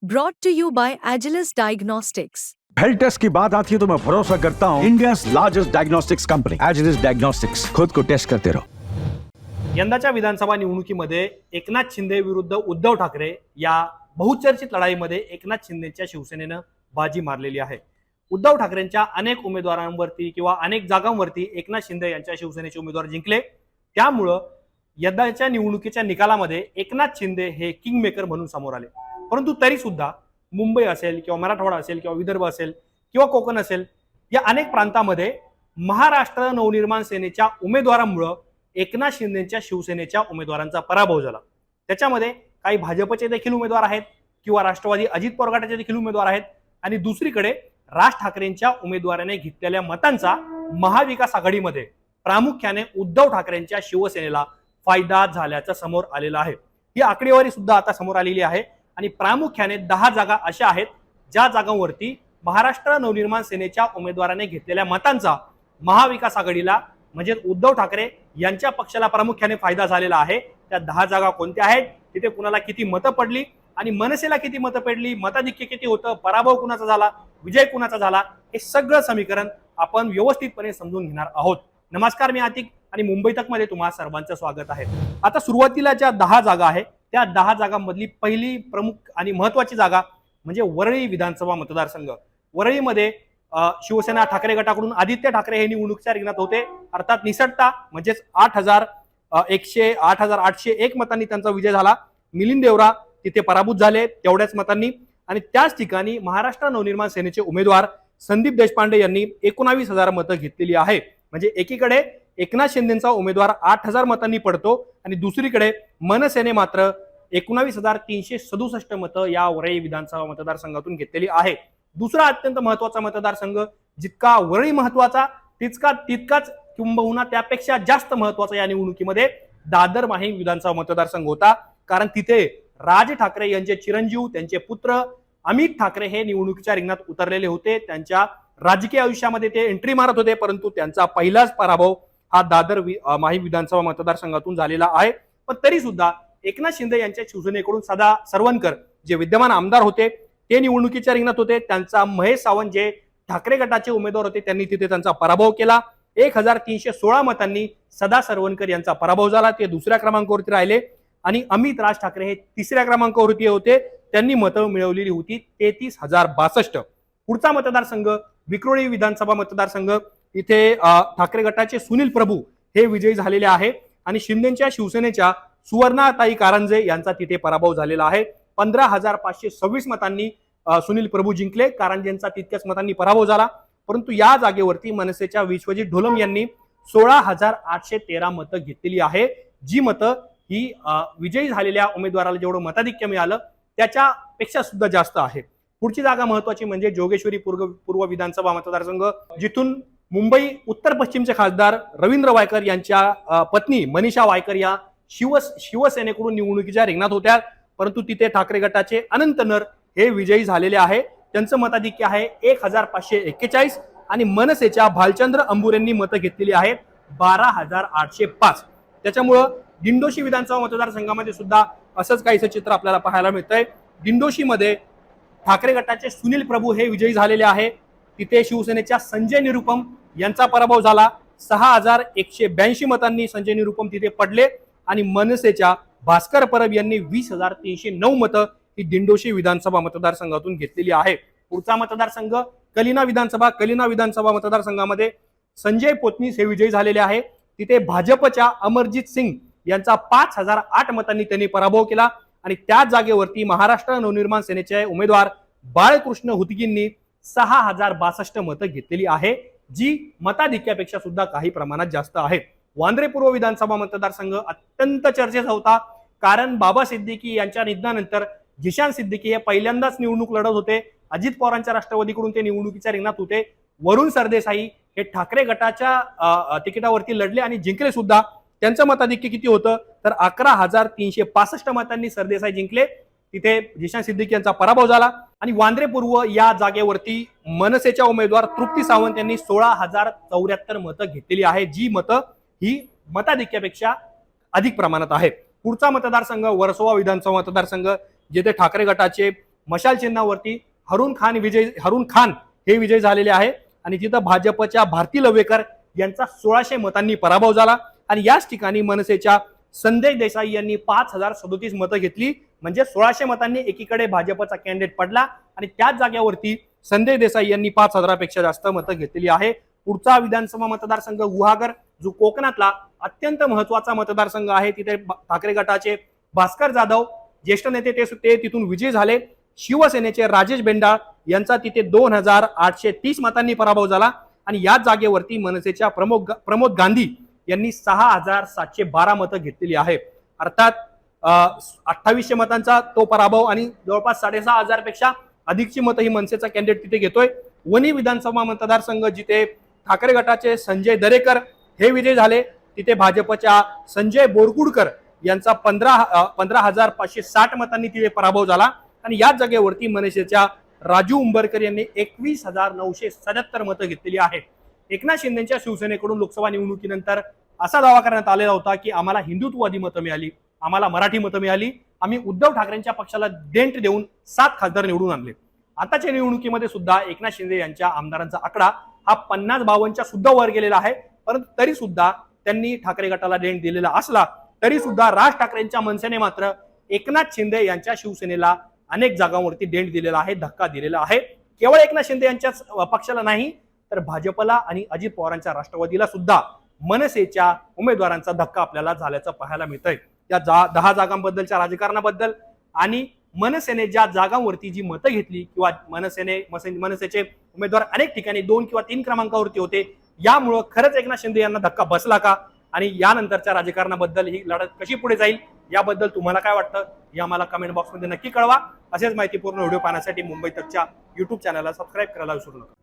Brought to you by Agilus Diagnostics. Health test की बात आती है तो मैं भरोसा करता हूँ India largest diagnostics company Agilus diagnostics. खुद को टेस्ट करते रहो। यंदाच्या विधानसभा निवडणुकीमध्ये एकनाथ शिंदे विरुद्ध उद्धव ठाकरे या बहुचर्चित लढाईमध्ये एकनाथ शिंदेच्या शिवसेनेनं बाजी मारलेली आहे। उद्धव ठाकरेंच्या अनेक उमेदवारांवरती किंवा अनेक जागांवरती एकनाथ शिंदे यांच्या शिवसेनेचे उमेदवार जिंकले। त्यामुळे यंदाच्या निवडणुकीच्या निकालामध्ये एकनाथ शिंदे हे किंग मेकर म्हणून समोर आले। परंतु तरी सुद्धा मुंबई असेल किंवा मराठवाडा असेल किंवा विदर्भ असेल किंवा कोकण असेल या अनेक प्रांतांमध्ये महाराष्ट्र नवनिर्माण सेनेच्या उमेदवारांमुळे एकनाथ शिंदेच्या शिवसेनेच्या उमेदवारांचा पराभव झाला। त्याच्यामध्ये काही भाजपचे देखील उमेदवार आहेत किंवा राष्ट्रवादी अजित पवार गटाचे देखील उमेदवार आहेत आणि दुसरीकडे राज ठाकरेंच्या उमेदवाराने घेतलेल्या मतांचा महाविकास आघाडीमध्ये प्रामुख्याने उद्धव ठाकरेंच्या शिवसेनेला फायदा झाल्याचं समोर आलेलं आहे। ही आकडेवारी सुद्धा आता समोर आलेली आहे आणि प्रामुख्याने 10 जागा अशा आहेत ज्या जागांवरती महाराष्ट्र नवनिर्माण सेनेच्या उमेदवाराने घेतलेल्या मतांचा महाविकास आघाडीला म्हणजे उद्धव ठाकरे यांच्या पक्षाला प्रामुख्याने फायदा झालेला आहे। त्या 10 जागा कोणत्या आहेत, तिथे कुणाला किती मतं पडली आणि मनसेला किती मतं पडली, मताधिक्य किती होतं, पराभव कुणाचा झाला, विजय कुणाचा झाला, हे सगळं समीकरण आपण व्यवस्थितपणे समजून घेणार आहोत। नमस्कार, मी आतिक आणि मुंबई तक मध्ये तुम्हा सर्वांचं स्वागत आहे। आता सुरुवातीला ज्या 10 जागा आहेत त्या 10 जागांमधली पहिली प्रमुख आणि महत्त्वाची जागा म्हणजे वरळी विधानसभा मतदारसंघ। वरळीमध्ये शिवसेना ठाकरे गटाकडून आदित्य ठाकरे हे निवडणुकीच्या रिंगणात होते, अर्थात निसटता म्हणजेच 8,801 मतांनी त्यांचा विजय झाला। मिलिंद देवरा तिथे पराभूत झाले तेवढ्याच मतांनी आणि त्याच ठिकाणी महाराष्ट्र नवनिर्माण सेनेचे उमेदवार संदीप देशपांडे यांनी 19,000 मतं घेतलेली आहे। म्हणजे एकीकडे एकनाथ शिंदेचा उमेदवार 8,000 मतांनी पडतो आणि दुसरीकडे मनसेने मात्र 19,367 मतं या वरळी विधानसभा मतदारसंघातून घेतलेली आहे। दुसरा अत्यंत महत्त्वाचा मतदारसंघ, जितका वरळी महत्त्वाचा तितकाच किंबहुना त्यापेक्षा जास्त महत्त्वाचा या निवडणुकीमध्ये दादर माहीम विधानसभा मतदारसंघ होता। कारण तिथे राज ठाकरे यांचे चिरंजीव त्यांचे पुत्र अमित ठाकरे हे निवडणुकीच्या रिंगणात उतरलेले होते। त्यांच्या राजकीय आयुष्यामध्ये ते एंट्री मारत होते, परंतु त्यांचा पहिलाच पराभव हा दादर माहीम विधानसभा मतदारसंघातून झालेला आहे। पण तरी सुद्धा एकनाथ शिंदे यांच्या शिवसेनेकडून सदा सरवणकर जे विद्यमान आमदार होते ते निवडणुकीच्या रिंगणात होते। त्यांचा महेश सावंत जे ठाकरे गटाचे उमेदवार होते त्यांनी तिथे त्यांचा पराभव केला। 1,316 मतांनी सदा सरवणकर यांचा पराभव झाला, ते दुसऱ्या क्रमांकावरती राहिले आणि अमित राज ठाकरे हे तिसऱ्या क्रमांकावरती होते, त्यांनी मतं मिळवलेली होती 33,062। पुढचा मतदारसंघ विक्रोळी विधानसभा मतदारसंघ, इथे ठाकरे गटाचे सुनील प्रभू हे विजयी झालेले आहे आणि शिंदेच्या शिवसेनेच्या सुवर्णाताई कारंजे यांचा तिथे पराभव झालेला आहे। 15,526 मतांनी सुनील प्रभू जिंकले, कारंजेंचा तितक्याच मतांनी पराभव झाला। परंतु या जागेवरती मनसेच्या विश्वजित ढोलम यांनी 16,813 मतं घेतलेली आहे, जी मतं ही विजयी झालेल्या उमेदवाराला जेवढं मताधिक्य मिळालं त्याच्यापेक्षा सुद्धा जास्त आहे। पुढची जागा महत्त्वाची म्हणजे जोगेश्वरी पूर्व विधानसभा मतदारसंघ, जिथून मुंबई उत्तर पश्चिमचे खासदार रवींद्र वायकर यांच्या पत्नी मनीषा वायकर या शिवसेनेकडून निवडणुकीच्या रिंगणात होत्या, परंतु तिथे ठाकरे गटाचे अनंत नर हे विजयी झालेले आहे। त्यांचं मताधिक्य आहे 1,541 आणि मनसेच्या भालचंद्र अंबुरेंनी मतं घेतलेली आहेत 12,805। त्याच्यामुळं दिंडोशी विधानसभा मतदारसंघामध्ये सुद्धा असंच काहीसं चित्र आपल्याला पाहायला मिळतंय। दिंडोशीमध्ये ठाकरे गटाचे सुनील प्रभू हे विजयी झालेले आहे, तिथे शिवसेनेच्या संजय निरुपम यांचा पराभव झाला। 6,182 मतांनी संजय निरुपम तिथे पडले आणि मनसेच्या भास्कर परब यांनी 20,309 मतं ही दिंडोशी विधानसभा मतदारसंघातून घेतलेली आहे। पुढचा मतदारसंघ कलिना विधानसभा मतदारसंघामध्ये संजय पोतनीस हे विजयी झालेले आहे, तिथे भाजपच्या अमरजीत सिंग यांचा 5,008 मतांनी त्यांनी पराभव केला आणि त्याच जागेवरती महाराष्ट्र नवनिर्माण सेनेचे उमेदवार बाळकृष्ण हुतगींनी 6,062 मतं घेतलेली आहे, जी मताधिक्यापेक्षा सुद्धा काही प्रमाणात जास्त आहे। वांद्रे पूर्व विधानसभा मतदारसंघ अत्यंत चर्चेचा होता, कारण बाबा सिद्दीकी यांच्या निधनानंतर जिशान सिद्दीकी हे पहिल्यांदाच निवडणूक लढत होते। अजित पवारांच्या राष्ट्रवादीकडून ते निवडणुकीच्या रिंगणात होते। वरुण सरदेसाई हे ठाकरे गटाच्या तिकिटावरती लढले आणि जिंकले सुद्धा। त्यांचं मताधिक्य किती होतं तर 11,365 मतांनी सरदेसाई जिंकले, तिथे जिशान सिद्दीकी यांचा पराभव झाला आणि वांद्रे पूर्व या जागेवरती मनसेच्या उमेदवार तृप्ती सावंत यांनी 16,074 मतं घेतलेली आहे, जी मतं ही मताधिक्यापेक्षा अधिक प्रमाणात आहे। पुढचा मतदारसंघ वर्सोवा विधानसभा मतदारसंघ, जेथे ठाकरे गटाचे मशाल चिन्हावरती हरून खान हे विजय झालेले आहे आणि तिथं भाजपच्या भारती लवेकर यांचा 1600 मतांनी पराभव झाला आणि याच ठिकाणी मनसेच्या संजय देसाई यांनी 5037 मतं घेतली, म्हणजे 1600 मतांनी एकीकडे भाजपचा कॅन्डिडेट पडला आणि त्याच जागेवरती संजय देसाई यांनी 5000 पेक्षा जास्त मतं घेतलेली आहे. पुढचा विधानसभा मतदारसंघ गुहागर, जो कोकणातला अत्यंत महत्वाचा मतदारसंघ आहे. तिथे ठाकरे गटाचे भास्कर जाधव ज्येष्ठ नेते ते तिथून विजयी झाले. शिवसेनेचे राजेश बेंडाळ यांचा तिथे 2830 मतांनी पराभव झाला आणि याच जागेवरती मनसेच्या प्रमोद गांधी यांनी 6712 मतं घेतलेली आहे. अर्थात 2800 मतांचा तो पराभव आणि जवळपास 6500 पेक्षा अधिकची मतं ही मनसेचा कॅन्डिडेट तिथे घेतोय. वणी विधानसभा मतदारसंघ जिथे ठाकरे गटाचे संजय दरेकर हे विजय झाले, तिथे भाजपच्या संजय बोरकुडकर यांचा 15,560 मतांनी तिथे पराभव झाला आणि याच जागेवरती मनसेच्या राजू उंबरकर यांनी 21,977 मतं घेतलेली आहे. एकनाथ शिंदेच्या शिवसेनेकडून लोकसभा निवडणुकीनंतर असा दावा करण्यात आलेला होता की आम्हाला हिंदुत्ववादी मतं मिळाली, आम्हाला मराठी मतं मिळाली, आम्ही उद्धव ठाकरेंच्या पक्षाला डेंट देऊन 7 खासदार निवडून आणले. आताच्या निवडणुकीमध्ये सुद्धा एकनाथ शिंदे यांच्या आमदारांचा आकडा हा 50-52च्या सुद्धा वर गेलेला आहे. परंतु तरी सुद्धा त्यांनी ठाकरे गटाला डेंट दिलेला असला तरी सुद्धा राज ठाकरेंच्या मनसेने मात्र एकनाथ शिंदे यांच्या शिवसेनेला अनेक जागांवरती डेंट दिलेला आहे, धक्का दिलेला आहे. केवळ एकनाथ शिंदे यांच्याच पक्षाला नाही तर भाजपला आणि अजित पवारांच्या राष्ट्रवादीला सुद्धा मनसेच्या उमेदवारांचा धक्का आपल्याला झाल्याचं पाहायला मिळतंय. या 10 जागांबद्दलच्या राजकारणाबद्दल आणि मनसेने ज्या जागांवरती जी मतं घेतली किंवा मनसेचे उमेदवार अनेक ठिकाणी 2 किंवा 3 क्रमांकावरती होते, यामुळं खरंच एकनाथ शिंदे यांना धक्का बसला का आणि यानंतरच्या राजकारणाबद्दल ही लढत कशी पुढे जाईल याबद्दल तुम्हाला काय वाटतं हे आम्हाला कमेंट बॉक्समध्ये नक्की कळवा. असेच माहितीपूर्ण व्हिडिओ पाहण्यासाठी मुंबई तकच्या YouTube चॅनलला सबस्क्राईब करायला विसरू नका.